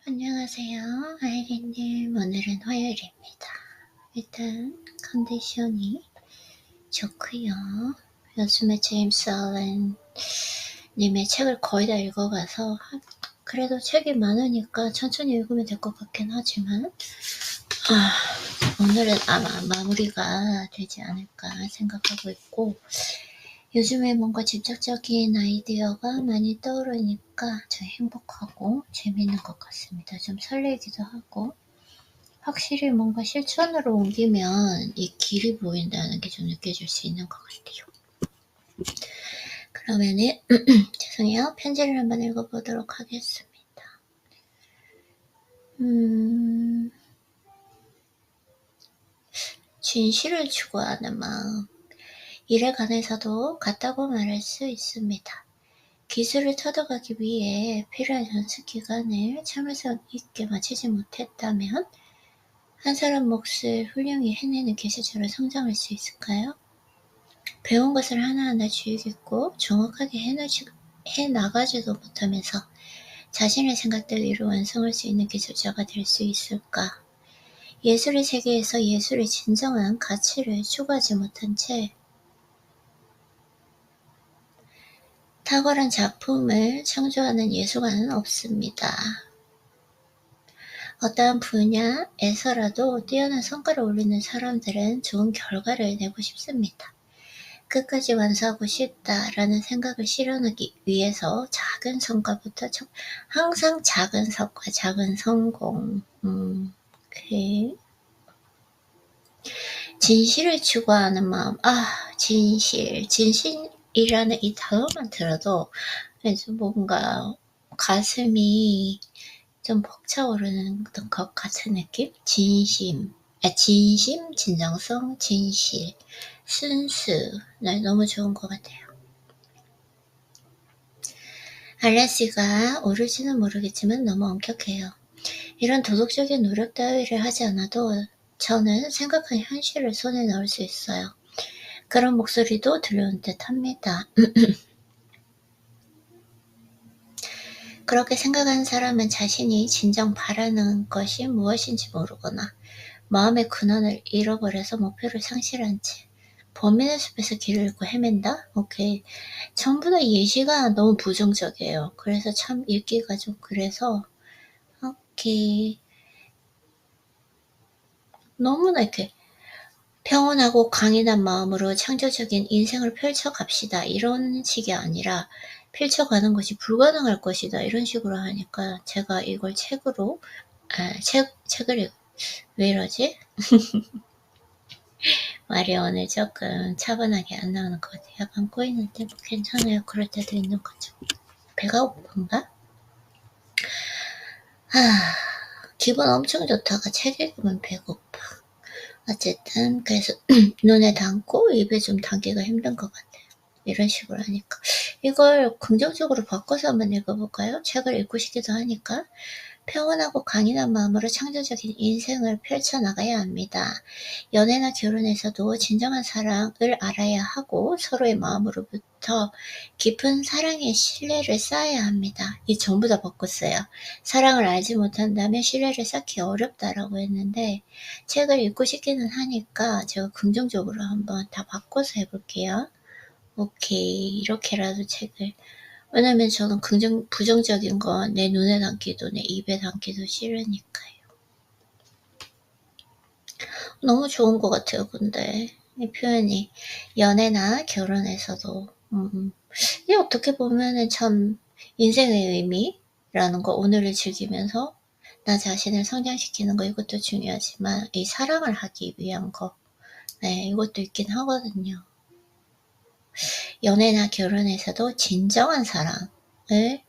안녕하세요. 아이린님, 오늘은 화요일입니다. 일단 컨디션이 좋고요. 요즘에 제임스 알렌 님의 책을 거의 다 읽어가서 그래도 책이 많으니까 천천히 읽으면 될 것 같긴 하지만 오늘은 아마 마무리가 되지 않을까 생각하고 있고, 요즘에 뭔가 직접적인 아이디어가 많이 떠오르니까 좀 행복하고 재밌는 것 같습니다. 좀 설레기도 하고, 확실히 뭔가 실천으로 옮기면 이 길이 보인다는 게 좀 느껴질 수 있는 것 같아요. 그러면은 죄송해요. 편지를 한번 읽어보도록 하겠습니다. 진실을 추구하는 마음. 일에 관해서도 같다고 말할 수 있습니다. 기술을 터득하기 위해 필요한 연습 기간을 참을성 있게 마치지 못했다면 한 사람 몫을 훌륭히 해내는 기술자로 성장할 수 있을까요? 배운 것을 하나하나 주의 깊고 정확하게 해나가지도 못하면서 자신의 생각대로 이루 완성할 수 있는 기술자가 될 수 있을까? 예술의 세계에서 예술의 진정한 가치를 추구하지 못한 채 탁월한 작품을 창조하는 예술가는 없습니다. 어떠한 분야에서라도 뛰어난 성과를 올리는 사람들은 좋은 결과를 내고 싶습니다. 끝까지 완수하고 싶다라는 생각을 실현하기 위해서 작은 성과부터 항상 작은 성과, 작은 성공. 오케이. 진실을 추구하는 마음. 진실이라는 이 단어만 들어도 좀 뭔가 가슴이 좀 벅차오르는 것 같은 느낌? 진심, 진정성, 진실, 순수. 네, 너무 좋은 것 같아요. 알렌씨가 옳을지는 모르겠지만 너무 엄격해요. 이런 도덕적인 노력 따위를 하지 않아도 저는 생각한 현실을 손에 넣을 수 있어요. 그런 목소리도 들려온 듯 합니다. 그렇게 생각하는 사람은 자신이 진정 바라는 것이 무엇인지 모르거나 마음의 근원을 잃어버려서 목표를 상실한 채 범인의 숲에서 길을 잃고 헤맨다? 오케이. 전부 다 예시가 너무 부정적이에요. 그래서 참 읽기가 좀 그래서 오케이. 너무나 이렇게 평온하고 강인한 마음으로 창조적인 인생을 펼쳐갑시다. 이런 식이 아니라 펼쳐가는 것이 불가능할 것이다. 이런 식으로 하니까 제가 이걸 책을 왜 이러지? 말이 오늘 조금 차분하게 안 나오는 것 같아요. 약간 꼬이는데 뭐 괜찮아요. 그럴 때도 있는 거죠. 배가 고픈가? 기분 엄청 좋다가 책 읽으면 배고파. 어쨌든 그래서 눈에 담고 입에 좀 담기가 힘든 것 같아요. 이런 식으로 하니까. 이걸 긍정적으로 바꿔서 한번 읽어볼까요? 책을 읽고 싶기도 하니까. 평온하고 강인한 마음으로 창조적인 인생을 펼쳐나가야 합니다. 연애나 결혼에서도 진정한 사랑을 알아야 하고 서로의 마음으로부터 깊은 사랑의 신뢰를 쌓아야 합니다. 이 전부 다 바꿨어요. 사랑을 알지 못한다면 신뢰를 쌓기 어렵다라고 했는데 책을 읽고 싶기는 하니까 제가 긍정적으로 한번 다 바꿔서 해볼게요. 오케이. 이렇게라도 책을 왜냐면 저는 부정적인 거 내 눈에 담기도 내 입에 담기도 싫으니까요. 너무 좋은 것 같아요. 근데 이 표현이 연애나 결혼에서도 이 어떻게 보면은 참 인생의 의미라는 거, 오늘을 즐기면서 나 자신을 성장시키는 거, 이것도 중요하지만 이 사랑을 하기 위한 거, 네, 이것도 있긴 하거든요. 연애나 결혼에서도 진정한 사랑을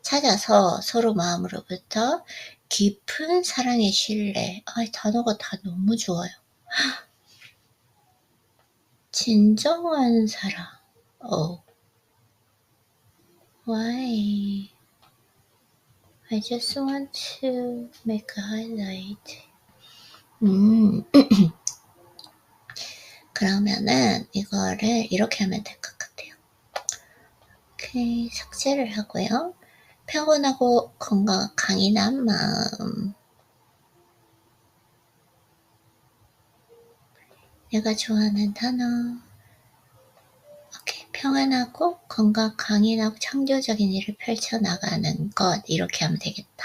찾아서 서로 마음으로부터 깊은 사랑의 신뢰. 단어가 다 너무 좋아요. 진정한 사랑. Why? I just want to make a highlight. 그러면은 이거를 이렇게 하면 될 것 같아요. 오케이, 삭제를 하고요. 평온하고 건강 강인한 마음. 내가 좋아하는 단어. 오케이. 평안하고 건강 강인하고 창조적인 일을 펼쳐나가는 것. 이렇게 하면 되겠다.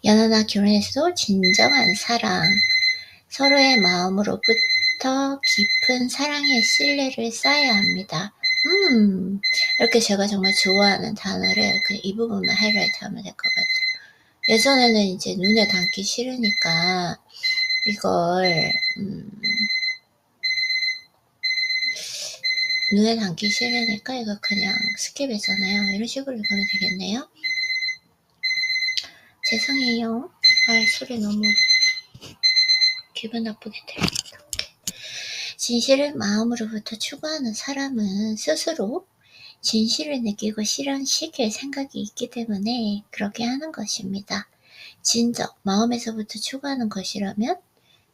연하나 결혼에서도 진정한 사랑. 서로의 마음으로부터 깊은 사랑의 신뢰를 쌓아야 합니다. 이렇게 제가 정말 좋아하는 단어를 이 부분만 하이라이트 하면 될 것 같아요. 예전에는 이제 눈에 담기 싫으니까 이걸 눈에 담기 싫으니까 이거 그냥 스킵했잖아요. 이런 식으로 읽으면 되겠네요. 죄송해요. 소리 너무 기분 나쁘게 들렸다. 진실을 마음으로부터 추구하는 사람은 스스로 진실을 느끼고 실현시킬 생각이 있기 때문에 그렇게 하는 것입니다. 진정, 마음에서부터 추구하는 것이라면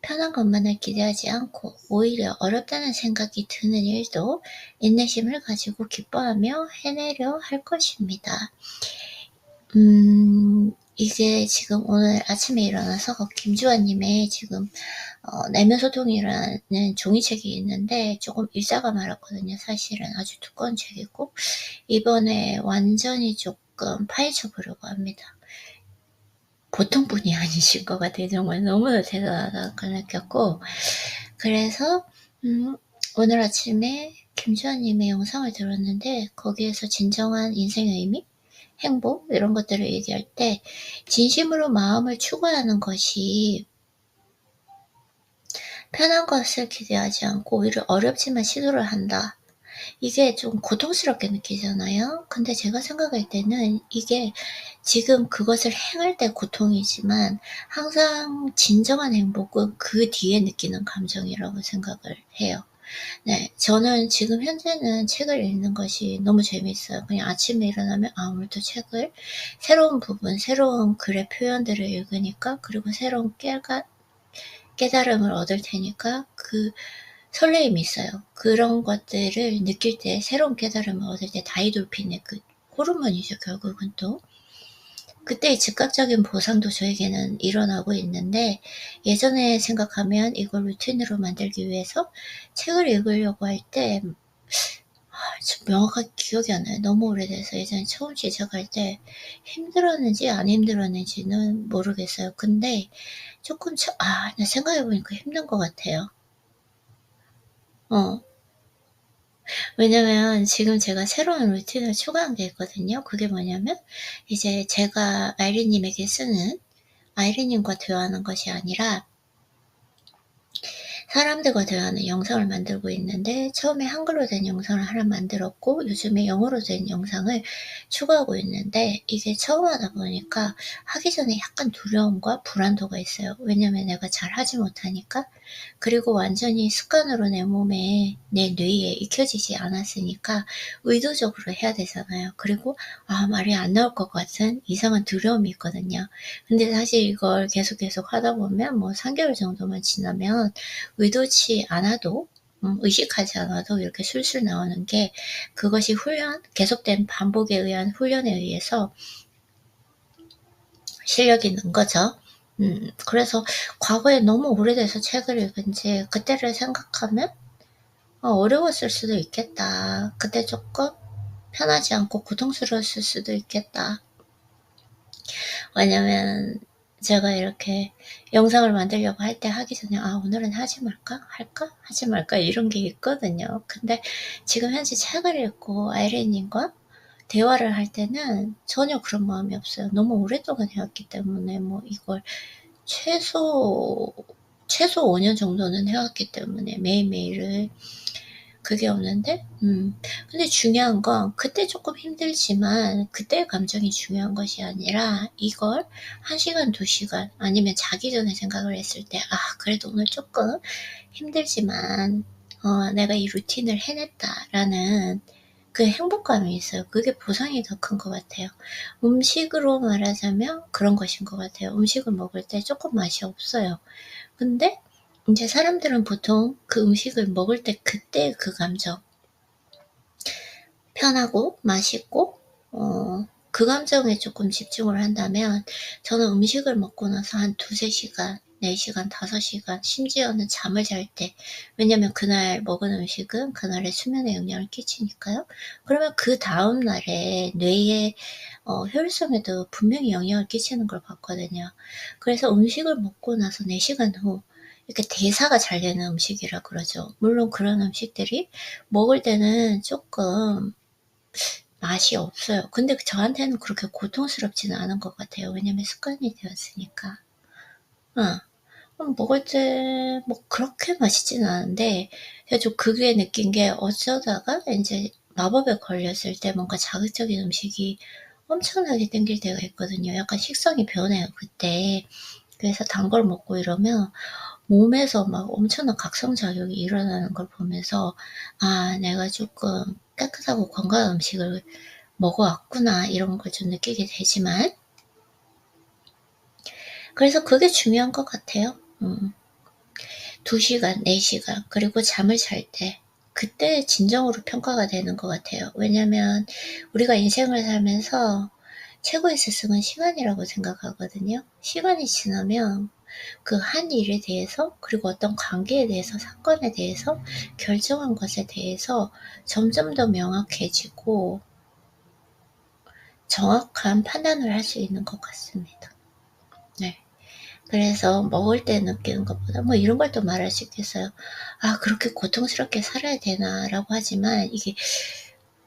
편한 것만을 기대하지 않고 오히려 어렵다는 생각이 드는 일도 인내심을 가지고 기뻐하며 해내려 할 것입니다. 이게 지금 오늘 아침에 일어나서 김주환님의 지금 내면 소통이라는 종이책이 있는데 조금 읽다가 말았거든요. 사실은 아주 두꺼운 책이고 이번에 완전히 조금 파헤쳐 보려고 합니다. 보통 분이 아니신 것 같아요. 정말 너무나 대단하다고 느꼈고 그래서 오늘 아침에 김주환님의 영상을 들었는데 거기에서 진정한 인생의 의미? 행복? 이런 것들을 얘기할 때 진심으로 마음을 추구하는 것이 편한 것을 기대하지 않고 오히려 어렵지만 시도를 한다. 이게 좀 고통스럽게 느끼잖아요. 근데 제가 생각할 때는 이게 지금 그것을 행할 때 고통이지만 항상 진정한 행복은 그 뒤에 느끼는 감정이라고 생각을 해요. 네, 저는 지금 현재는 책을 읽는 것이 너무 재밌어요. 그냥 아침에 일어나면 오늘도 책을 새로운 부분, 새로운 글의 표현들을 읽으니까 그리고 새로운 깨달음을 얻을 테니까 그 설레임이 있어요. 그런 것들을 느낄 때 새로운 깨달음을 얻을 때 다이돌핀의 그 호르몬이죠. 결국은 또 그때의 즉각적인 보상도 저에게는 일어나고 있는데 예전에 생각하면 이걸 루틴으로 만들기 위해서 책을 읽으려고 할 때 명확하게 기억이 안 나요. 너무 오래돼서 예전에 처음 시작할 때 힘들었는지 안 힘들었는지는 모르겠어요. 근데 조금 나 생각해보니까 힘든 것 같아요. 왜냐면 지금 제가 새로운 루틴을 추가한 게 있거든요. 그게 뭐냐면 이제 제가 아이린님에게 쓰는 아이린님과 대화하는 것이 아니라 사람들과 대화하는 영상을 만들고 있는데 처음에 한글로 된 영상을 하나 만들었고 요즘에 영어로 된 영상을 추가하고 있는데 이게 처음 하다 보니까 하기 전에 약간 두려움과 불안도가 있어요. 왜냐면 내가 잘 하지 못하니까 그리고 완전히 습관으로 내 몸에 내 뇌에 익혀지지 않았으니까 의도적으로 해야 되잖아요. 그리고 말이 안 나올 것 같은 이상한 두려움이 있거든요. 근데 사실 이걸 계속 하다 보면 뭐 3개월 정도만 지나면 의도치 않아도 의식하지 않아도 이렇게 술술 나오는 게 그것이 계속된 반복에 의한 훈련에 의해서 실력이 는 거죠. 그래서 과거에 너무 오래돼서 책을 읽은지 그때를 생각하면 어려웠을 수도 있겠다. 그때 조금 편하지 않고 고통스러웠을 수도 있겠다. 왜냐면 제가 이렇게 영상을 만들려고 할 때 하기 전에 오늘은 하지 말까? 할까? 하지 말까? 이런 게 있거든요. 근데 지금 현재 책을 읽고 아이린님과 대화를 할 때는 전혀 그런 마음이 없어요. 너무 오랫동안 해왔기 때문에 뭐 이걸 최소 5년 정도는 해왔기 때문에 매일매일을 그게 없는데 근데 중요한 건 그때 조금 힘들지만 그때의 감정이 중요한 것이 아니라 이걸 1시간 2시간 아니면 자기 전에 생각을 했을 때 그래도 오늘 조금 힘들지만 내가 이 루틴을 해냈다라는 그 행복감이 있어요. 그게 보상이 더 큰 것 같아요. 음식으로 말하자면 그런 것인 것 같아요. 음식을 먹을 때 조금 맛이 없어요. 근데 이제 사람들은 보통 그 음식을 먹을 때 그때 그 감정 편하고 맛있고 그 감정에 조금 집중을 한다면 저는 음식을 먹고 나서 한 2~3시간, 4시간, 5시간, 심지어는 잠을 잘 때, 왜냐면 그날 먹은 음식은 그날의 수면에 영향을 끼치니까요. 그러면 그 다음 날에 뇌의 효율성에도 분명히 영향을 끼치는 걸 봤거든요. 그래서 음식을 먹고 나서 4시간 후 이렇게 대사가 잘 되는 음식이라 그러죠. 물론 그런 음식들이 먹을 때는 조금 맛이 없어요. 근데 저한테는 그렇게 고통스럽지는 않은 것 같아요. 왜냐면 습관이 되었으니까. 먹을 때 뭐 그렇게 맛있지는 않은데 좀 그게 느낀 게 어쩌다가 이제 마법에 걸렸을 때 뭔가 자극적인 음식이 엄청나게 땡길 때가 있거든요. 약간 식성이 변해요, 그때. 그래서 단 걸 먹고 이러면 몸에서 막 엄청난 각성작용이 일어나는 걸 보면서 아, 내가 조금 깨끗하고 건강한 음식을 먹어왔구나 이런 걸 좀 느끼게 되지만 그래서 그게 중요한 것 같아요. 2시간, 4시간 그리고 잠을 잘 때 그때 진정으로 평가가 되는 것 같아요. 왜냐면 우리가 인생을 살면서 최고의 스승은 시간이라고 생각하거든요. 시간이 지나면 그 한 일에 대해서 그리고 어떤 관계에 대해서 사건에 대해서 결정한 것에 대해서 점점 더 명확해지고 정확한 판단을 할 수 있는 것 같습니다. 네. 그래서 먹을 때 느끼는 것보다 뭐 이런 걸 또 말할 수 있겠어요. 아, 그렇게 고통스럽게 살아야 되나 라고 하지만 이게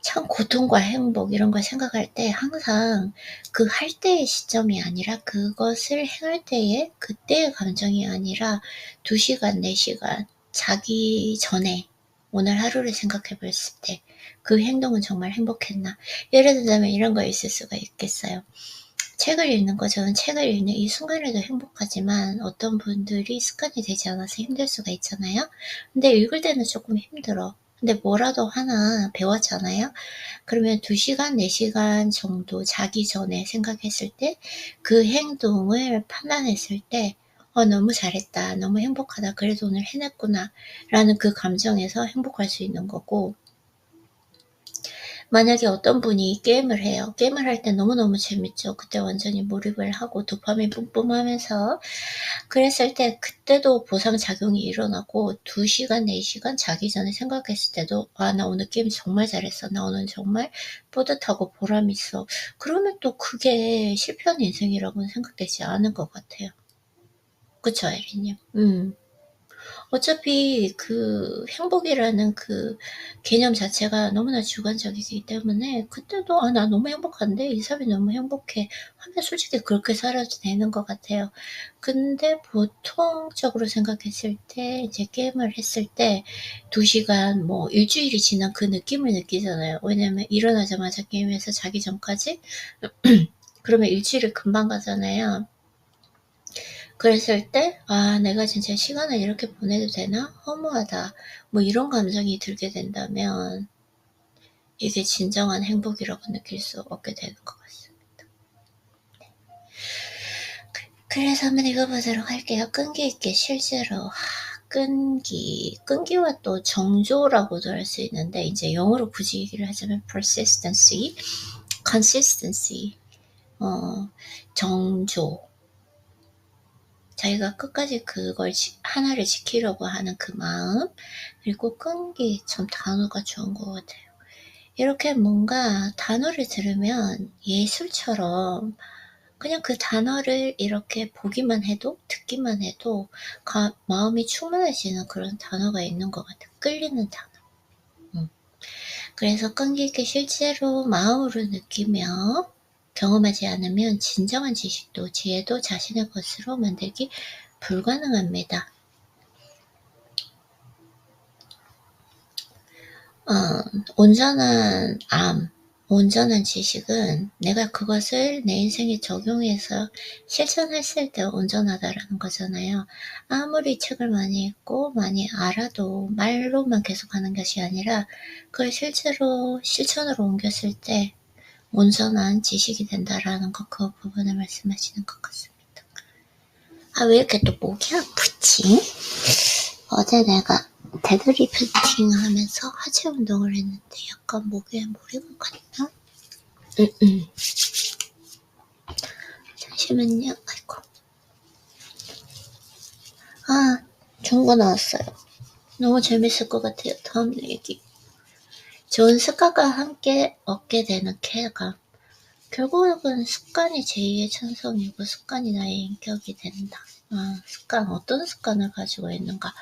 참 고통과 행복 이런 걸 생각할 때 항상 그 할 때의 시점이 아니라 그것을 행할 때의 그때의 감정이 아니라 2시간, 4시간 자기 전에 오늘 하루를 생각해 봤을 때 그 행동은 정말 행복했나. 예를 들자면 이런 거 있을 수가 있겠어요. 책을 읽는 거 저는 책을 읽는 이 순간에도 행복하지만 어떤 분들이 습관이 되지 않아서 힘들 수가 있잖아요. 근데 읽을 때는 조금 힘들어. 근데 뭐라도 하나 배웠잖아요. 그러면 2시간, 4시간 정도 자기 전에 생각했을 때 그 행동을 판단했을 때 너무 잘했다. 너무 행복하다. 그래도 오늘 해냈구나. 라는 그 감정에서 행복할 수 있는 거고 만약에 어떤 분이 게임을 해요. 게임을 할 때 너무너무 재밌죠. 그때 완전히 몰입을 하고 도파민 뿜뿜하면서 그랬을 때 그때도 보상작용이 일어나고 2시간, 4시간 자기 전에 생각했을 때도 아, 나 오늘 게임 정말 잘했어. 나 오늘 정말 뿌듯하고 보람 있어. 그러면 또 그게 실패한 인생이라고는 생각되지 않은 것 같아요. 그쵸, 에리님? 어차피 그 행복이라는 그 개념 자체가 너무나 주관적이기 때문에 그때도 아, 나 너무 행복한데 이 사람이 너무 행복해 하면 솔직히 그렇게 살아도 되는 것 같아요. 근데 보통적으로 생각했을 때 이제 게임을 했을 때 2시간 뭐 일주일이 지난 그 느낌을 느끼잖아요. 왜냐면 일어나자마자 게임에서 자기 전까지 그러면 일주일이 금방 가잖아요. 그랬을 때, 아, 내가 진짜 시간을 이렇게 보내도 되나? 허무하다. 뭐 이런 감정이 들게 된다면, 이게 진정한 행복이라고 느낄 수 없게 되는 것 같습니다. 그래서 한번 읽어보도록 할게요. 끈기 있게 실제로, 끈기와 또 정조라고도 할 수 있는데, 이제 영어로 굳이 얘기를 하자면 persistency, consistency, 정조. 자기가 끝까지 그걸 하나를 지키려고 하는 그 마음 그리고 끈기 참 단어가 좋은 것 같아요. 이렇게 뭔가 단어를 들으면 예술처럼 그냥 그 단어를 이렇게 보기만 해도 듣기만 해도 마음이 충만해지는 그런 단어가 있는 것 같아요. 끌리는 단어. 그래서 끈기 있게 실제로 마음으로 느끼며 경험하지 않으면 진정한 지식도 지혜도 자신의 것으로 만들기 불가능합니다. 온전한 지식은 내가 그것을 내 인생에 적용해서 실천했을 때 온전하다라는 거잖아요. 아무리 책을 많이 읽고 많이 알아도 말로만 계속하는 것이 아니라 그걸 실제로 실천으로 옮겼을 때 온전한 지식이 된다라는 거 그 부분을 말씀하시는 것 같습니다. 아, 왜 이렇게 또 목이 아프지? 어제 내가 데드리프팅 하면서 하체 운동을 했는데 약간 목에 무리가 갔나? 잠시만요. 아이고. 좋은 거 나왔어요. 너무 재밌을 것 같아요. 다음 얘기. 좋은 습관과 함께 얻게 되는 쾌감. 결국은 습관이 제2의 천성이고 습관이 나의 인격이 된다. 습관, 어떤 습관을 가지고 있는가.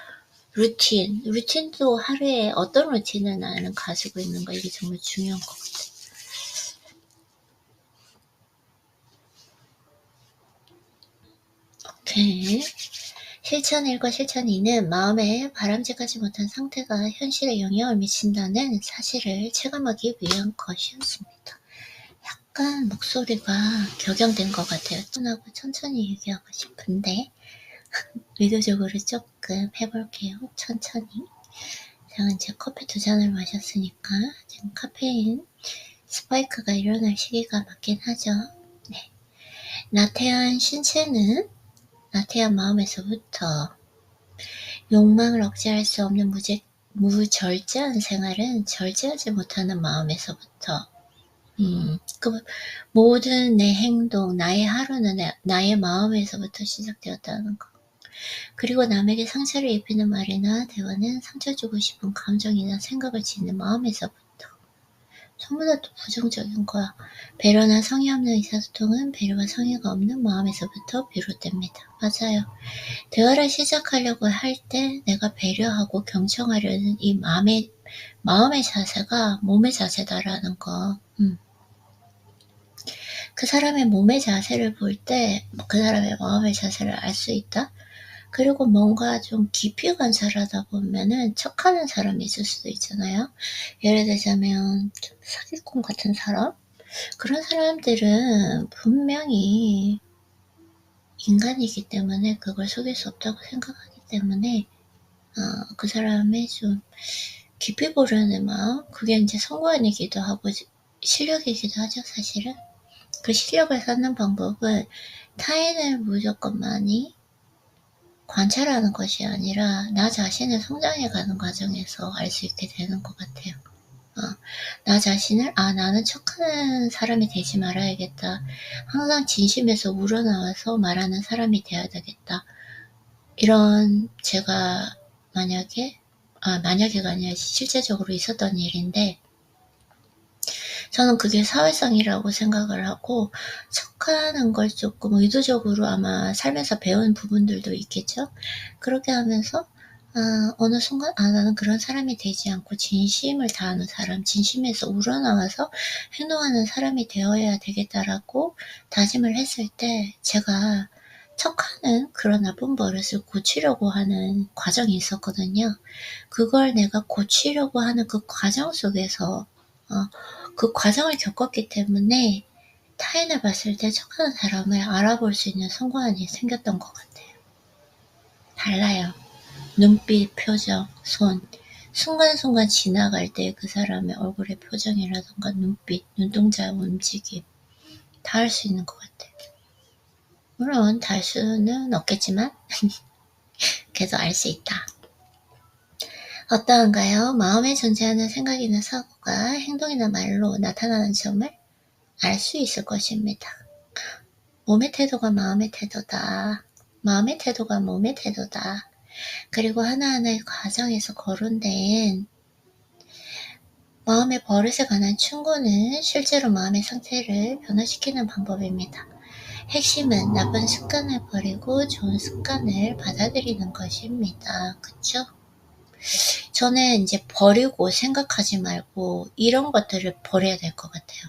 루틴도 하루에 어떤 루틴을 나는 가지고 있는가. 이게 정말 중요한 것 같아요. 오케이. 실천 1과 실천 2는 마음에 바람직하지 못한 상태가 현실에 영향을 미친다는 사실을 체감하기 위한 것이었습니다. 약간 목소리가 격양된 것 같아요. 천천히 얘기하고 싶은데 의도적으로 조금 해볼게요. 천천히. 제가 이제 커피 2잔을 마셨으니까 지금 카페인 스파이크가 일어날 시기가 맞긴 하죠. 네. 나태한 신체는 나태한 마음에서부터 욕망을 억제할 수 없는 무절제한 생활은 절제하지 못하는 마음에서부터 그 모든 내 행동, 나의 하루는 나의 마음에서부터 시작되었다는 거. 그리고 남에게 상처를 입히는 말이나 대화는 상처 주고 싶은 감정이나 생각을 짓는 마음에서부터. 전부 다 또 부정적인 거야. 배려나 성의 없는 의사소통은 배려와 성의가 없는 마음에서부터 비롯됩니다. 맞아요. 대화를 시작하려고 할 때 내가 배려하고 경청하려는 이 마음의 자세가 몸의 자세다라는 거. 그 사람의 몸의 자세를 볼 때 그 사람의 마음의 자세를 알 수 있다? 그리고 뭔가 좀 깊이 관찰하다 보면은 척하는 사람이 있을 수도 있잖아요. 예를 들자면 좀 사기꾼 같은 사람? 그런 사람들은 분명히 인간이기 때문에 그걸 속일 수 없다고 생각하기 때문에 그 사람의 좀 깊이 보려는 마음, 그게 이제 성관이기도 하고 실력이기도 하죠, 사실은. 그 실력을 쌓는 방법은 타인을 무조건 많이 관찰하는 것이 아니라 나 자신을 성장해가는 과정에서 알 수 있게 되는 것 같아요. 나 자신을 나는 척하는 사람이 되지 말아야겠다. 항상 진심에서 우러나와서 말하는 사람이 되어야 되겠다. 이런 제가 만약에가 아니라 실제적으로 있었던 일인데 저는 그게 사회성이라고 생각을 하고 척하는 걸 조금 의도적으로 아마 살면서 배운 부분들도 있겠죠. 그렇게 하면서 어느 순간 나는 그런 사람이 되지 않고 진심을 다하는 사람, 진심에서 우러나와서 행동하는 사람이 되어야 되겠다라고 다짐을 했을 때 제가 척하는 그런 나쁜 버릇을 고치려고 하는 과정이 있었거든요. 그걸 내가 고치려고 하는 그 과정 속에서 그 과정을 겪었기 때문에 타인을 봤을 때 척하는 사람을 알아볼 수 있는 성관이 생겼던 것 같아요. 달라요. 눈빛, 표정, 손. 순간순간 지나갈 때 그 사람의 얼굴의 표정이라던가 눈빛, 눈동자 움직임 다 할 수 있는 것 같아요. 물론 다 할 수는 없겠지만 그래도 알 수 있다. 어떠한가요? 마음에 존재하는 생각이나 사고가 행동이나 말로 나타나는 점을 알 수 있을 것입니다. 몸의 태도가 마음의 태도다. 마음의 태도가 몸의 태도다. 그리고 하나하나의 과정에서 거론된 마음의 버릇에 관한 충고는 실제로 마음의 상태를 변화시키는 방법입니다. 핵심은 나쁜 습관을 버리고 좋은 습관을 받아들이는 것입니다. 그쵸? 저는 이제 버리고 생각하지 말고 이런 것들을 버려야 될 것 같아요.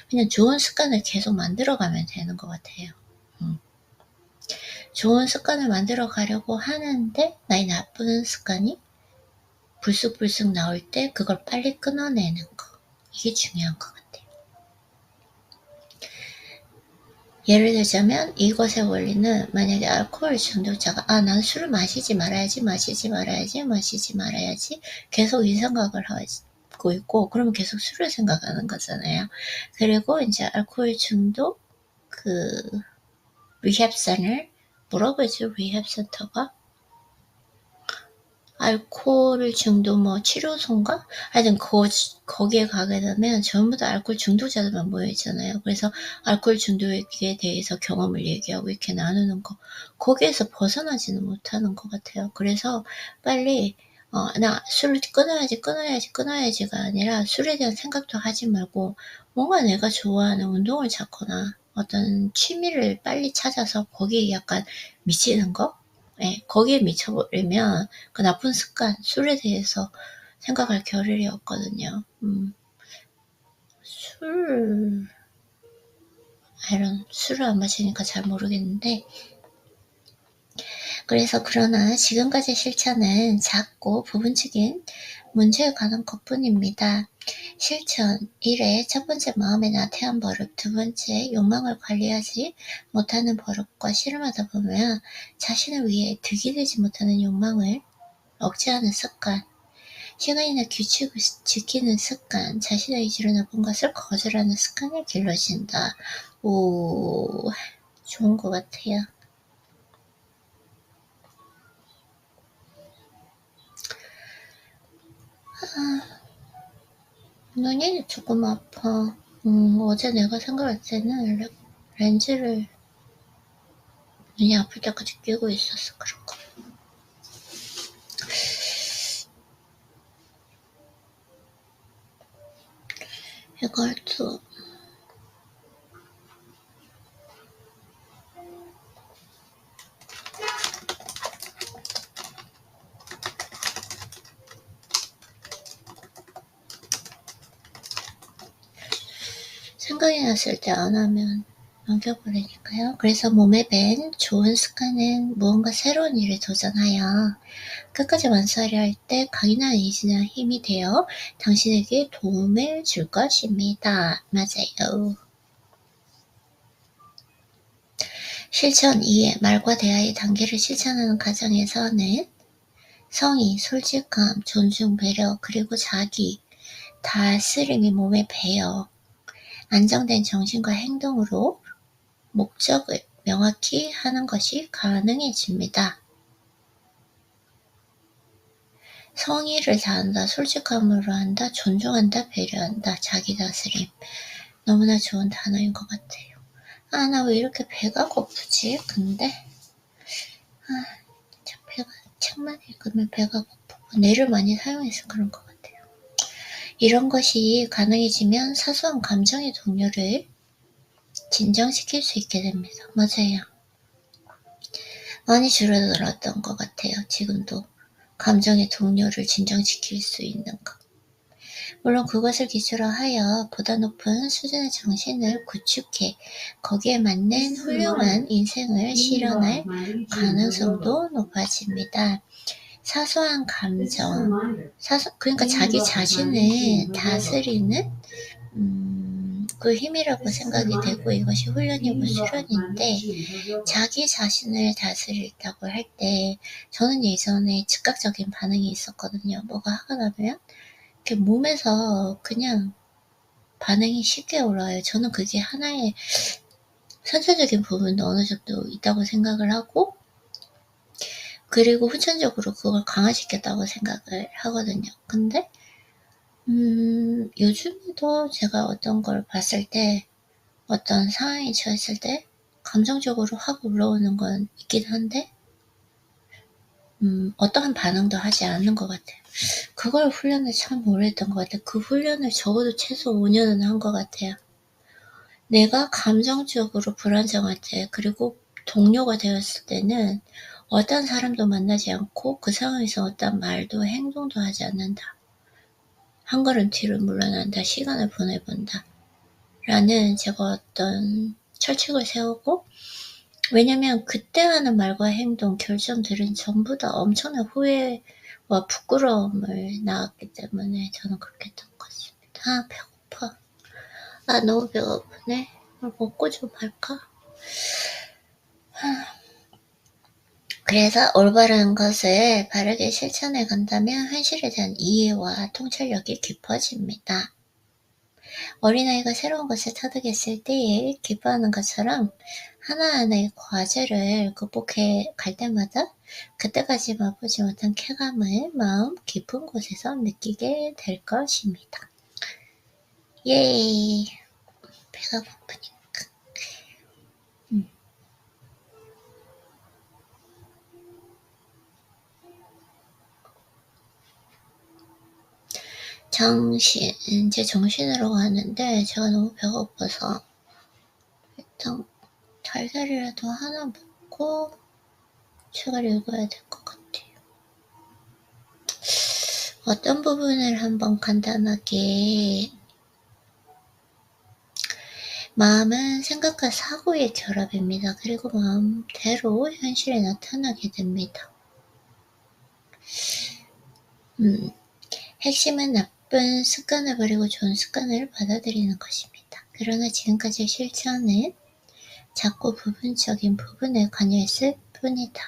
그냥 좋은 습관을 계속 만들어가면 되는 것 같아요. 좋은 습관을 만들어 가려고 하는데 나의 나쁜 습관이 불쑥불쑥 나올 때 그걸 빨리 끊어내는 거. 이게 중요한 것 같아요. 예를 들자면 이것의 원리는 만약에 알코올 중독자가 난 술을 마시지 말아야지 계속 이 생각을 하고 있고 그러면 계속 술을 생각하는 거잖아요. 그리고 이제 알코올 중독 리헵센터 리헵센터가 알코올 중독 치료소인가? 하여튼 거기에 가게 되면 전부 다 알코올 중독자들만 모여 있잖아요. 그래서 알코올 중독에 대해서 경험을 얘기하고 이렇게 나누는 거, 거기에서 벗어나지는 못하는 것 같아요. 그래서 빨리 나 술을 끊어야지가 아니라 술에 대한 생각도 하지 말고 뭔가 내가 좋아하는 운동을 찾거나 어떤 취미를 빨리 찾아서 거기에 약간 미치는 거? 예, 거기에 미쳐버리면 그 나쁜 습관, 술에 대해서 생각할 겨를이 없거든요. 술, 술을 안 마시니까 잘 모르겠는데, 그래서 그러나 지금까지 실천은 작고 부분적인 문제에 관한 것뿐입니다. 실천 1회 첫 번째 마음에 나태한 버릇, 두 번째 욕망을 관리하지 못하는 버릇과 씨름하다 보면 자신을 위해 득이 되지 못하는 욕망을 억제하는 습관, 시간이나 규칙을 지키는 습관, 자신의 의지로 나쁜 것을 거절하는 습관이 길러진다. 오, 좋은 것 같아요. 눈이 조금 아파. 어제 내가 생각할 때는 렌즈를 눈이 아플 때까지 끼고 있었어. 그런 거. 이걸 또 생각이 났을 때 안 하면 넘겨버리니까요. 그래서 몸에 밴 좋은 습관은 무언가 새로운 일에 도전하여 끝까지 완수하려 할 때 강인한 의지나 힘이 되어 당신에게 도움을 줄 것입니다. 맞아요. 실천 2에 말과 대화의 단계를 실천하는 과정에서는 성의, 솔직함, 존중, 배려, 그리고 자기 다스림이 몸에 배어 안정된 정신과 행동으로 목적을 명확히 하는 것이 가능해집니다. 성의를 다한다, 솔직함으로 한다, 존중한다, 배려한다, 자기 다스림. 너무나 좋은 단어인 것 같아요. 나 왜 이렇게 배가 고프지? 근데 책만 읽으면 배가 고프고 뇌를 많이 사용해서 그런 것 같아요. 이런 것이 가능해지면 사소한 감정의 동요를 진정시킬 수 있게 됩니다. 맞아요. 많이 줄어들었던 것 같아요. 지금도 감정의 동요를 진정시킬 수 있는 것. 물론 그것을 기초로 하여 보다 높은 수준의 정신을 구축해 거기에 맞는 훌륭한 인생을 실현할 가능성도 높아집니다. 사소한 감정, 그러니까 자기 자신을 다스리는 그 힘이라고 생각이 되고 이것이 훈련이고 수련인데 자기 자신을 다스린다고 할 때 저는 예전에 즉각적인 반응이 있었거든요. 뭐가 화가 나면 이렇게 몸에서 그냥 반응이 쉽게 올라와요. 저는 그게 하나의 선천적인 부분도 어느 정도 있다고 생각을 하고 그리고 후천적으로 그걸 강화시켰다고 생각을 하거든요. 근데 요즘에도 제가 어떤 걸 봤을 때 어떤 상황에 처했을 때 감정적으로 확 올라오는 건 있긴 한데 어떠한 반응도 하지 않는 것 같아요. 그걸 훈련을 참 오래 했던 것 같아요. 그 훈련을 적어도 최소 5년은 한 것 같아요. 내가 감정적으로 불안정할 때 그리고 동료가 되었을 때는 어떤 사람도 만나지 않고 그 상황에서 어떤 말도 행동도 하지 않는다. 한 걸음 뒤로 물러난다. 시간을 보내본다. 라는 제가 어떤 철칙을 세우고 왜냐면 그때 하는 말과 행동, 결정들은 전부 다 엄청난 후회와 부끄러움을 낳았기 때문에 저는 그렇게 했던 것 같습니다. 배고파. 너무 배가 고프네. 먹고 좀 할까? 그래서 올바른 것을 바르게 실천해 간다면 현실에 대한 이해와 통찰력이 깊어집니다. 어린아이가 새로운 것을 터득했을 때에 기뻐하는 것처럼 하나하나의 과제를 극복해 갈 때마다 그때까지 맛보지 못한 쾌감을 마음 깊은 곳에서 느끼게 될 것입니다. 예이. 배가 고프니까. 이제 정신으로 가는데 제가 너무 배가 고파서 일단 달걀이라도 하나 먹고 책을 읽어야 될 것 같아요. 어떤 부분을 한번 간단하게 마음은 생각과 사고의 결합입니다. 그리고 마음대로 현실에 나타나게 됩니다. 핵심은 나쁜 습관을 버리고 좋은 습관을 받아들이는 것입니다. 그러나 지금까지의 실천은 자꾸 부분적인 부분에 관여했을 뿐이다.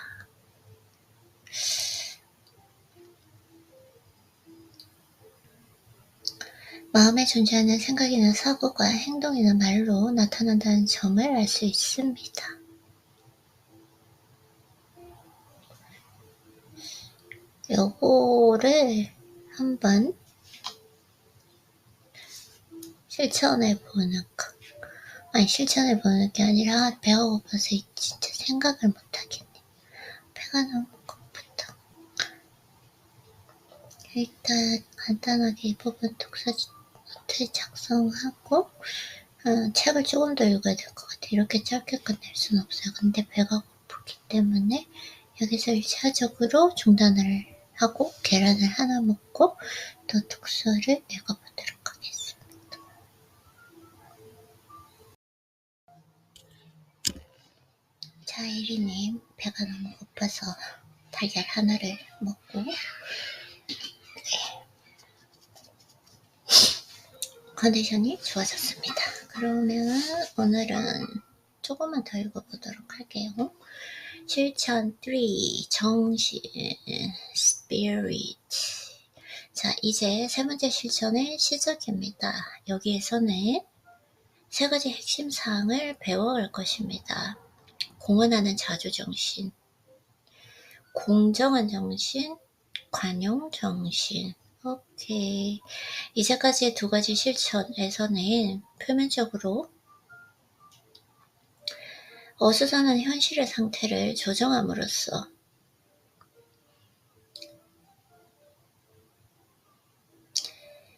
마음에 존재하는 생각이나 사고가 행동이나 말로 나타난다는 점을 알 수 있습니다. 요거를 한번 실천해보는 거. 아니, 실천해보는 게 아니라 배가 고파서 진짜 생각을 못하겠네. 배가 너무 고프다. 일단 간단하게 이 부분 독서노트 작성하고 책을 조금 더 읽어야 될 것 같아요. 이렇게 짧게 끝낼 수는 없어요. 근데 배가 고프기 때문에 여기서 1차적으로 중단을 하고 계란을 하나 먹고 또 독서를 읽어보도록 하겠습니다. 자, 1위님 배가 너무 고파서 달걀 하나를 먹고 컨디션이 좋아졌습니다. 그러면 오늘은 조금만 더 읽어보도록 할게요. 실천 3, 정신, spirit. 자, 이제 세 번째 실천의 시작입니다. 여기에서는 세 가지 핵심 사항을 배워갈 것입니다. 공헌하는 자주정신, 공정한 정신, 관용정신. 오케이. 이제까지의 두 가지 실천에서는 표면적으로 어수선한 현실의 상태를 조정함으로써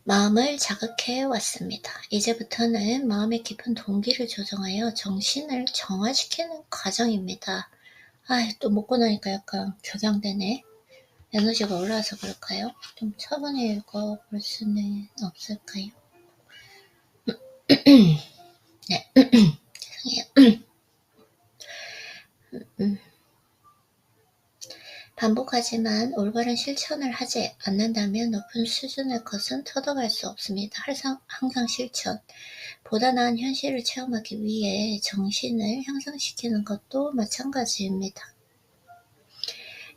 마음을 자극해 왔습니다. 이제부터는 마음의 깊은 동기를 조정하여 정신을 정화시키는 과정입니다. 또 먹고 나니까 약간 격양되네. 에너지가 올라와서 그럴까요? 좀 차분히 읽어볼 수는 없을까요? 네, 죄송해요. 반복하지만 올바른 실천을 하지 않는다면 높은 수준의 것은 터득할 수 없습니다. 항상 실천. 보다 나은 현실을 체험하기 위해 정신을 향상시키는 것도 마찬가지입니다.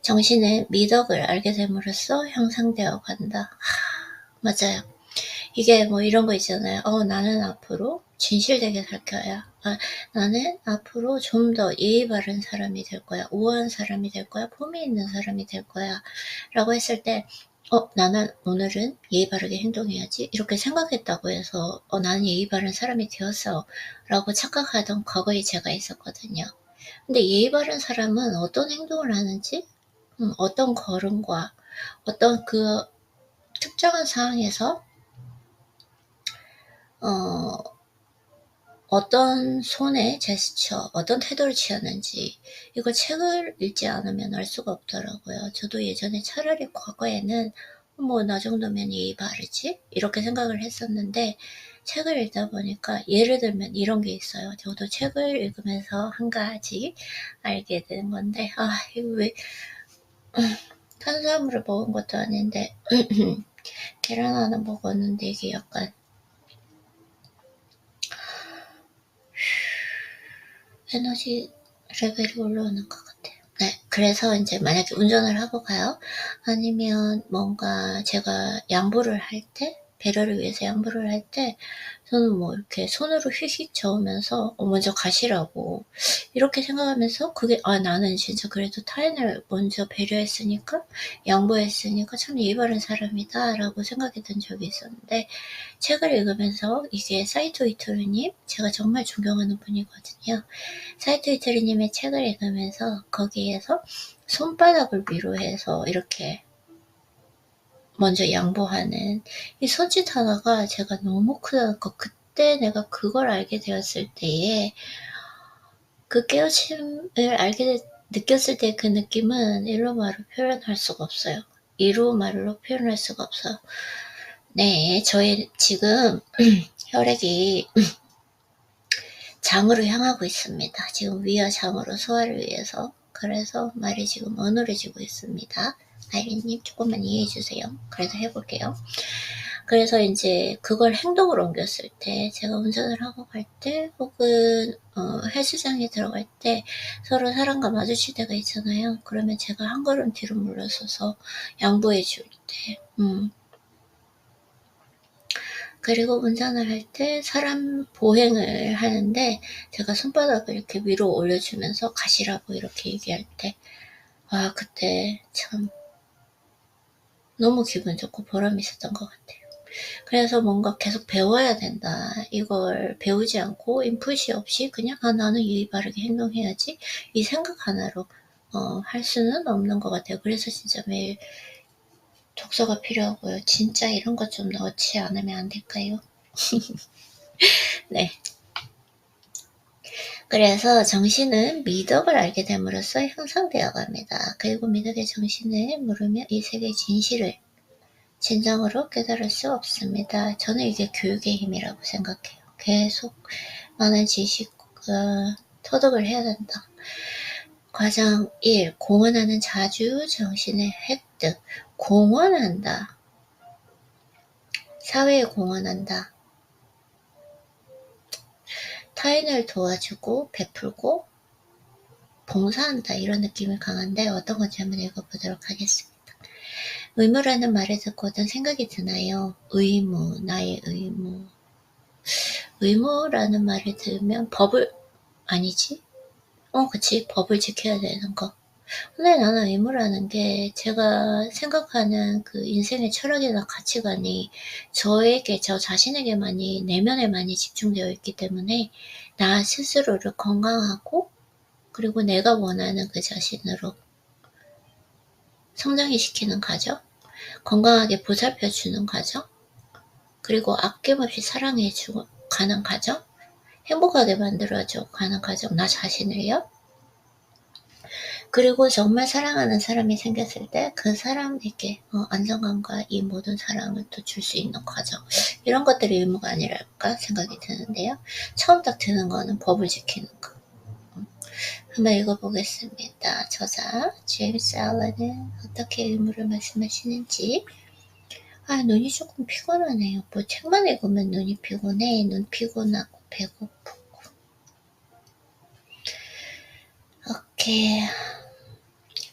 정신은 미덕을 알게 됨으로써 향상되어 간다. 맞아요. 이게 뭐 이런 거 있잖아요. 나는 앞으로 진실되게 살 거야. 나는 앞으로 좀 더 예의 바른 사람이 될 거야. 우아한 사람이 될 거야. 품위 있는 사람이 될 거야. 라고 했을 때 나는 오늘은 예의 바르게 행동해야지. 이렇게 생각했다고 해서 나는 예의 바른 사람이 되었어. 라고 착각하던 과거의 제가 있었거든요. 근데 예의 바른 사람은 어떤 행동을 하는지 어떤 걸음과 어떤 그 특정한 상황에서 어떤 손의 제스처, 어떤 태도를 취하는지 이걸 책을 읽지 않으면 알 수가 없더라고요. 저도 예전에 차라리 과거에는 나 정도면 예의 바르지? 이렇게 생각을 했었는데 책을 읽다 보니까 예를 들면 이런 게 있어요. 저도 책을 읽으면서 한 가지 알게 된 건데 이거 왜 탄수화물을 먹은 것도 아닌데 계란 하나 먹었는데 이게 약간 에너지 레벨이 올라오는 것 같아요. 네, 그래서 이제 만약에 운전을 하고 가요. 아니면 뭔가 제가 양보를 할 때 배려를 위해서 양보를 할 때 저는 뭐 이렇게 손으로 휙휙 저으면서 먼저 가시라고 이렇게 생각하면서 그게 나는 진짜 그래도 타인을 먼저 배려했으니까 양보했으니까 참 예의 바른 사람이다라고 생각이 든 적이 있었는데 책을 읽으면서 이게 사이토 이토리님 제가 정말 존경하는 분이거든요. 사이토 이토리님의 책을 읽으면서 거기에서 손바닥을 위로 해서 이렇게 먼저 양보하는 이 손짓 하나가 제가 너무 크다는 거 그때 내가 그걸 알게 되었을 때에 그 깨우침을 느꼈을 때 그 느낌은 이로 말로 표현할 수가 없어요. 이로 말로 표현할 수가 없어요. 네, 저의 지금 혈액이 장으로 향하고 있습니다. 지금 위와 장으로 소화를 위해서. 그래서 말이 지금 어눌해지고 있습니다. 아이린님 조금만 이해해주세요. 그래서 해볼게요. 그래서 이제 그걸 행동으로 옮겼을 때 제가 운전을 하고 갈 때 혹은 헬스장에 들어갈 때 서로 사람과 마주칠 때가 있잖아요. 그러면 제가 한 걸음 뒤로 물러서서 양보해 줄 때 그리고 운전을 할 때 사람 보행을 하는데 제가 손바닥을 이렇게 위로 올려주면서 가시라고 이렇게 얘기할 때 그때 참 너무 기분 좋고 보람이 있었던 것 같아요. 그래서 뭔가 계속 배워야 된다. 이걸 배우지 않고 인풋이 없이 그냥 나는 예의 바르게 행동해야지 이 생각 하나로 할 수는 없는 것 같아요. 그래서 진짜 매일 독서가 필요하고요. 진짜 이런 것 좀 넣지 않으면 안 될까요? 네. 그래서 정신은 미덕을 알게 됨으로써 형성되어 갑니다. 그리고 미덕의 정신을 모르며 이 세계의 진실을 진정으로 깨달을 수 없습니다. 저는 이게 교육의 힘이라고 생각해요. 계속 많은 지식, 터득을 해야 된다. 과정 1. 공헌하는 자주 정신의 획득. 공헌한다. 사회에 공헌한다. 타인을 도와주고 베풀고 봉사한다 이런 느낌이 강한데 어떤 건지 한번 읽어보도록 하겠습니다. 의무라는 말을 듣고 어떤 생각이 드나요? 의무, 나의 의무. 의무라는 말을 들으면 법을 아니지? 그치 법을 지켜야 되는 거. 근데 나는 의무라는 게 제가 생각하는 그 인생의 철학이나 가치관이 저에게 저 자신에게 내면에 많이 집중되어 있기 때문에 나 스스로를 건강하고 그리고 내가 원하는 그 자신으로 성장해 시키는 과정, 건강하게 보살펴 주는 과정, 그리고 아낌없이 사랑해 주고 가는 과정, 행복하게 만들어줘 가는 과정, 나 자신을요. 그리고 정말 사랑하는 사람이 생겼을 때 그 사람에게 안정감과 이 모든 사랑을 또 줄 수 있는 과정, 이런 것들이 의무가 아니랄까 생각이 드는데요. 처음 딱 드는 거는 법을 지키는 거. 한번 읽어보겠습니다. 저자 제임스 알런은 어떻게 의무를 말씀하시는지. 눈이 조금 피곤하네요. 뭐 책만 읽으면 눈이 피곤해. 눈 피곤하고 배고프고. 오케이.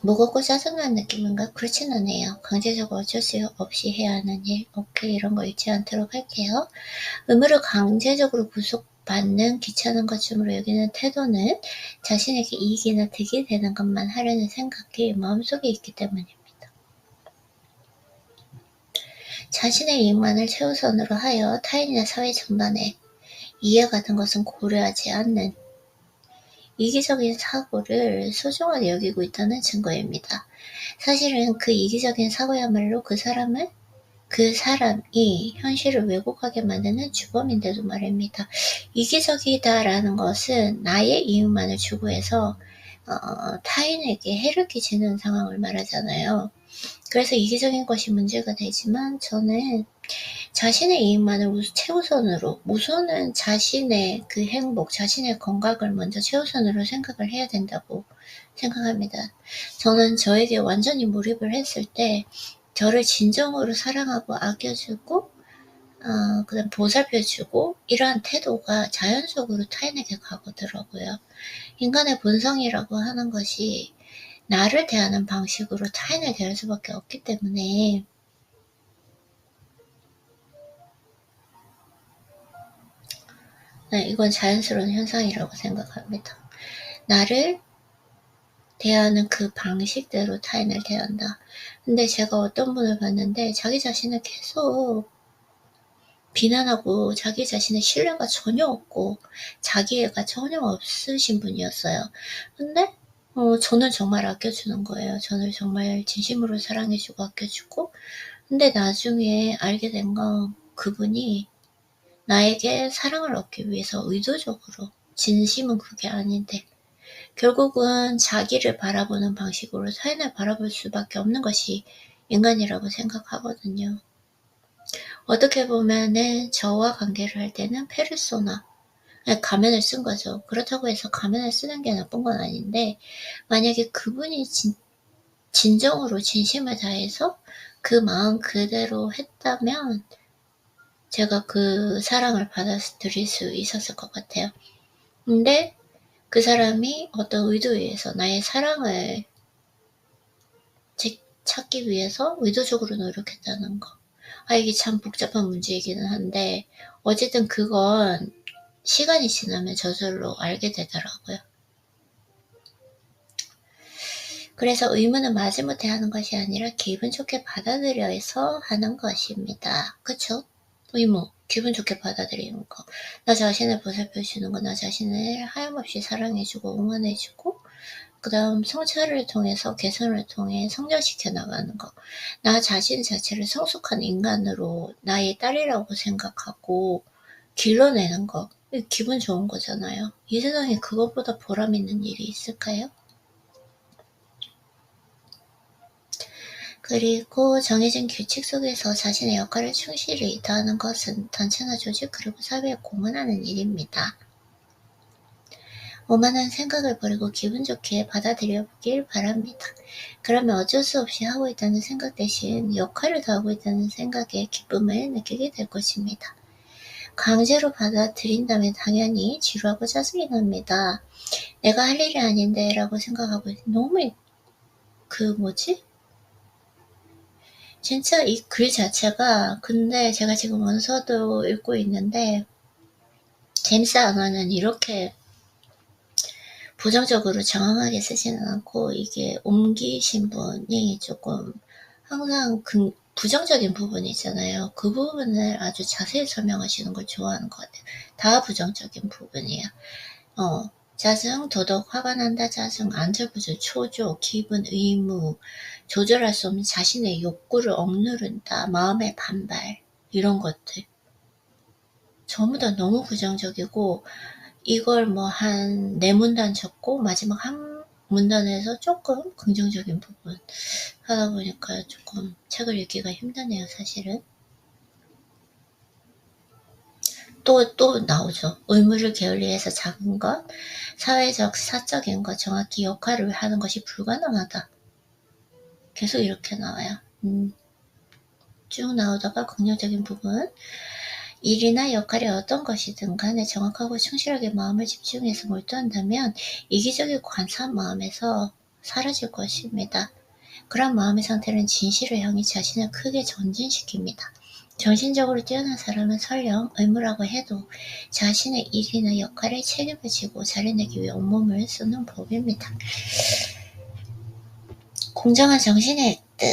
무겁고 짜증나는 느낌인가? 그렇진 않아요. 강제적으로 어쩔 수 없이 해야 하는 일. 오케이. 이런 거 읽지 않도록 할게요. 의무를 강제적으로 구속받는 귀찮은 것쯤으로 여기는 태도는 자신에게 이익이나 득이 되는 것만 하려는 생각이 마음속에 있기 때문입니다. 자신의 이익만을 최우선으로 하여 타인이나 사회 전반에 이해 같은 것은 고려하지 않는 이기적인 사고를 소중하게 여기고 있다는 증거입니다. 사실은 그 이기적인 사고야말로 그 사람이 현실을 왜곡하게 만드는 주범인데도 말입니다. 이기적이다라는 것은 나의 이익만을 추구해서 타인에게 해를 끼치는 상황을 말하잖아요. 그래서 이기적인 것이 문제가 되지만 저는 자신의 이익만을 최우선으로, 우선은 자신의 그 행복, 자신의 건강을 먼저 최우선으로 생각을 해야 된다고 생각합니다. 저는 저에게 완전히 몰입을 했을 때 저를 진정으로 사랑하고 아껴주고 그다음 보살펴주고 이러한 태도가 자연적으로 타인에게 가거더라고요. 인간의 본성이라고 하는 것이 나를 대하는 방식으로 타인을 대할 수밖에 없기 때문에 네, 이건 자연스러운 현상이라고 생각합니다. 나를 대하는 그 방식대로 타인을 대한다. 근데 제가 어떤 분을 봤는데 자기 자신을 계속 비난하고 자기 자신의 신뢰가 전혀 없고 자기애가 전혀 없으신 분이었어요. 근데 저는 정말 아껴주는 거예요. 저를 정말 진심으로 사랑해주고 아껴주고, 근데 나중에 알게 된 건 그분이 나에게 사랑을 얻기 위해서 의도적으로, 진심은 그게 아닌데 결국은 자기를 바라보는 방식으로 타인을 바라볼 수밖에 없는 것이 인간이라고 생각하거든요. 어떻게 보면은 저와 관계를 할 때는 페르소나, 가면을 쓴 거죠. 그렇다고 해서 가면을 쓰는 게 나쁜 건 아닌데, 만약에 그분이 진정으로 진심을 다해서 그 마음 그대로 했다면 제가 그 사랑을 받아들일 수 있었을 것 같아요. 근데 그 사람이 어떤 의도에 의해서 나의 사랑을 찾기 위해서 의도적으로 노력했다는 거. 이게 참 복잡한 문제이기는 한데, 어쨌든 그건 시간이 지나면 저절로 알게 되더라고요. 그래서 의무는 마지못해 하는 것이 아니라 기분 좋게 받아들여서 하는 것입니다. 그쵸? 의무, 기분 좋게 받아들이는 거. 나 자신을 보살펴주는 거, 나 자신을 하염없이 사랑해주고 응원해주고, 그 다음 성찰을 통해서 개선을 통해 성장시켜 나가는 거. 나 자신 자체를 성숙한 인간으로 나의 딸이라고 생각하고 길러내는 거. 기분 좋은 거잖아요. 이 세상에 그것보다 보람 있는 일이 있을까요? 그리고 정해진 규칙 속에서 자신의 역할을 충실히 다하는 것은 단체나 조직 그리고 사회에 공헌하는 일입니다. 오만한 생각을 버리고 기분 좋게 받아들여 보길 바랍니다. 그러면 어쩔 수 없이 하고 있다는 생각 대신 역할을 다하고 있다는 생각에 기쁨을 느끼게 될 것입니다. 강제로 받아들인다면 당연히 지루하고 짜증이 납니다. 내가 할 일이 아닌데 라고 생각하고 너무 진짜 이 글 자체가, 근데 제가 지금 원서도 읽고 있는데 제임스 아너는 이렇게 부정적으로 정황하게 쓰지는 않고, 이게 옮기신 분이 조금 항상 부정적인 부분이 있잖아요. 그 부분을 아주 자세히 설명하시는 걸 좋아하는 것 같아요. 다 부정적인 부분이에요. 짜증, 도덕, 화가 난다, 짜증, 안절부절, 초조, 기분, 의무, 조절할 수 없는 자신의 욕구를 억누른다, 마음의 반발, 이런 것들. 전부 다 너무 부정적이고, 이걸 한 4문단 적고 마지막 한 문단에서 조금 긍정적인 부분 하다 보니까 조금 책을 읽기가 힘드네요, 사실은. 또 나오죠. 의무를 게을리해서 작은 것, 사회적, 사적인 것, 정확히 역할을 하는 것이 불가능하다. 계속 이렇게 나와요. 쭉 나오다가 긍정적인 부분, 일이나 역할이 어떤 것이든 간에 정확하고 충실하게 마음을 집중해서 몰두한다면 이기적이고 간사한 마음에서 사라질 것입니다. 그런 마음의 상태는 진실을 향해 자신을 크게 전진시킵니다. 정신적으로 뛰어난 사람은 설령 의무라고 해도 자신의 일이나 역할을 책임을 지고 잘해내기 위해 온몸을 쓰는 법입니다. 공정한 정신의 뜻.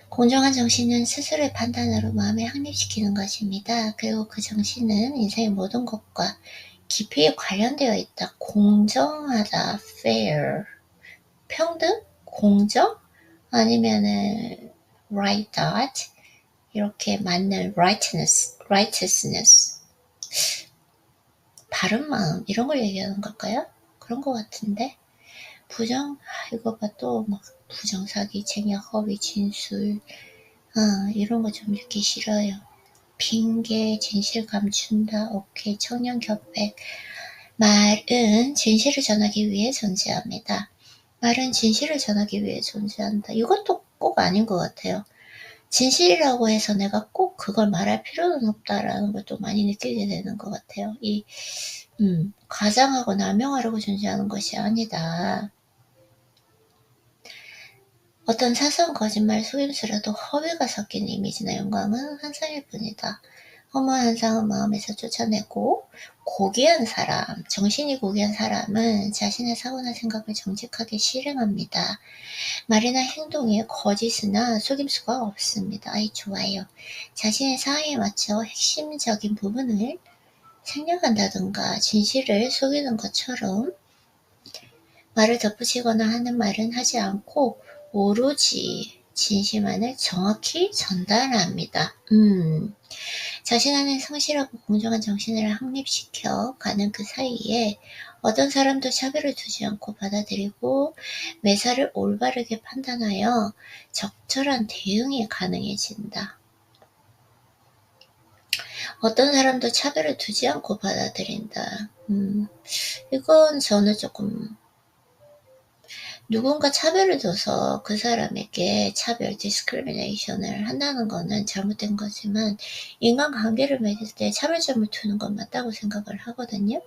공정한 정신은 스스로의 판단으로 마음을 확립시키는 것입니다. 그리고 그 정신은 인생의 모든 것과 깊이 관련되어 있다. 공정하다, fair. 평등? 공정? 아니면은 right that? 이렇게 맞는 righteousness. 바른 마음, 이런 걸 얘기하는 걸까요? 그런 것 같은데. 이거 봐, 또 부정, 사기, 쟁약, 허위, 진술, 이런 거 좀 읽기 싫어요. 핑계, 진실 감춘다, 오케이, 청년 겹백. 말은 진실을 전하기 위해 존재합니다. 말은 진실을 전하기 위해 존재한다. 이것도 꼭 아닌 것 같아요. 진실이라고 해서 내가 꼭 그걸 말할 필요는 없다라는 걸 또 많이 느끼게 되는 것 같아요. 과장하고 남용하려고 존재하는 것이 아니다. 어떤 사소한 거짓말, 속임수라도 허위가 섞인 이미지나 영광은 환상일 뿐이다. 허무한 상은 마음에서 쫓아내고, 고귀한 사람, 정신이 고귀한 사람은 자신의 사고나 생각을 정직하게 실행합니다. 말이나 행동에 거짓이나 속임수가 없습니다. 아이, 좋아요. 자신의 상황에 맞춰 핵심적인 부분을 생략한다든가 진실을 속이는 것처럼 말을 덧붙이거나 하는 말은 하지 않고 오로지 진실만을 정확히 전달합니다. 자신 안에 성실하고 공정한 정신을 확립시켜 가는 그 사이에 어떤 사람도 차별을 두지 않고 받아들이고 매사를 올바르게 판단하여 적절한 대응이 가능해진다. 어떤 사람도 차별을 두지 않고 받아들인다. 이건 저는 조금 누군가 차별을 둬서 그 사람에게 차별, 디스크리미네이션을 한다는 거는 잘못된 거지만 인간관계를 맺을 때 차별점을 두는 건 맞다고 생각을 하거든요.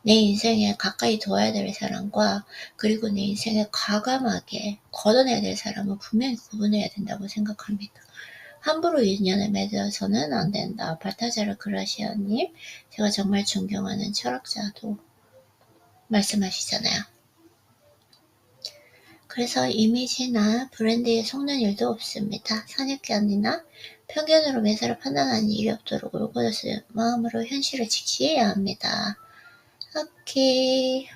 내 인생에 가까이 둬야 될 사람과 그리고 내 인생에 과감하게 걷어내야 될 사람은 분명히 구분해야 된다고 생각합니다. 함부로 인연을 맺어서는 안 된다. 발타자르 그라시아님, 제가 정말 존경하는 철학자도 말씀하시잖아요. 그래서 이미지나 브랜드에 속는 일도 없습니다. 선입견이나 편견으로 매사를 판단하는 일이 없도록 올곧은 마음으로 현실을 직시해야 합니다. 오케이.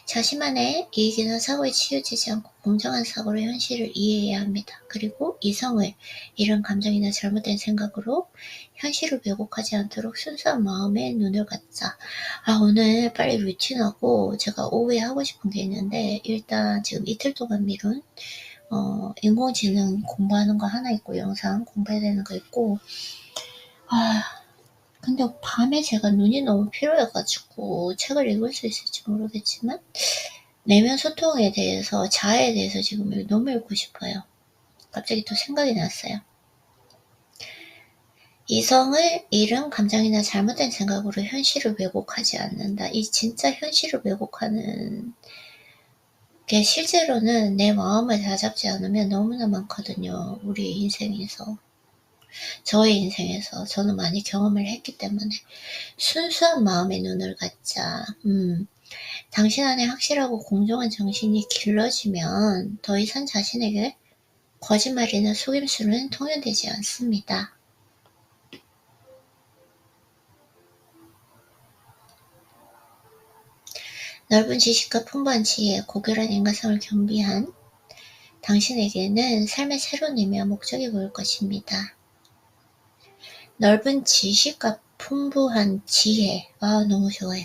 자신만의 이익이나 사고에 치우치지 않고 공정한 사고로 현실을 이해해야 합니다. 그리고 이성을 이런 감정이나 잘못된 생각으로 현실을 왜곡하지 않도록 순수한 마음에 눈을 갖자. 오늘 빨리 루틴하고 제가 오후에 하고 싶은 게 있는데 일단 지금 이틀 동안 미룬 인공지능 공부하는 거 하나 있고 영상 공부해야 되는 거 있고 근데 밤에 제가 눈이 너무 피로해가지고 책을 읽을 수 있을지 모르겠지만 내면 소통에 대해서 자아에 대해서 지금 너무 읽고 싶어요. 갑자기 또 생각이 났어요. 이성을 잃은 감정이나 잘못된 생각으로 현실을 왜곡하지 않는다. 이 진짜 현실을 왜곡하는 게 실제로는 내 마음을 다잡지 않으면 너무나 많거든요. 우리 인생에서. 저의 인생에서 저는 많이 경험을 했기 때문에 순수한 마음의 눈을 갖자. 당신 안에 확실하고 공정한 정신이 길러지면 더 이상 자신에게 거짓말이나 속임수는 통용되지 않습니다. 넓은 지식과 풍부한 지혜, 고결한 인간성을 겸비한 당신에게는 삶의 새로운 의미와 목적이 보일 것입니다. 넓은 지식과 풍부한 지혜, 너무 좋아요.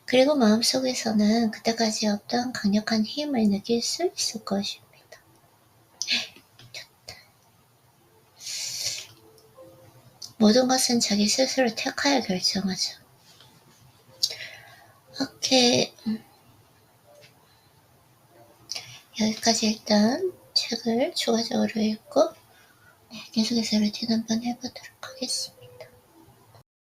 그리고 마음속에서는 그때까지 없던 강력한 힘을 느낄 수 있을 것입니다. 좋다. 모든 것은 자기 스스로 택하여 결정하죠. 오케이. 여기까지 일단 책을 추가적으로 읽고 계속해서 루틴 한번 해보도록 하겠습니다.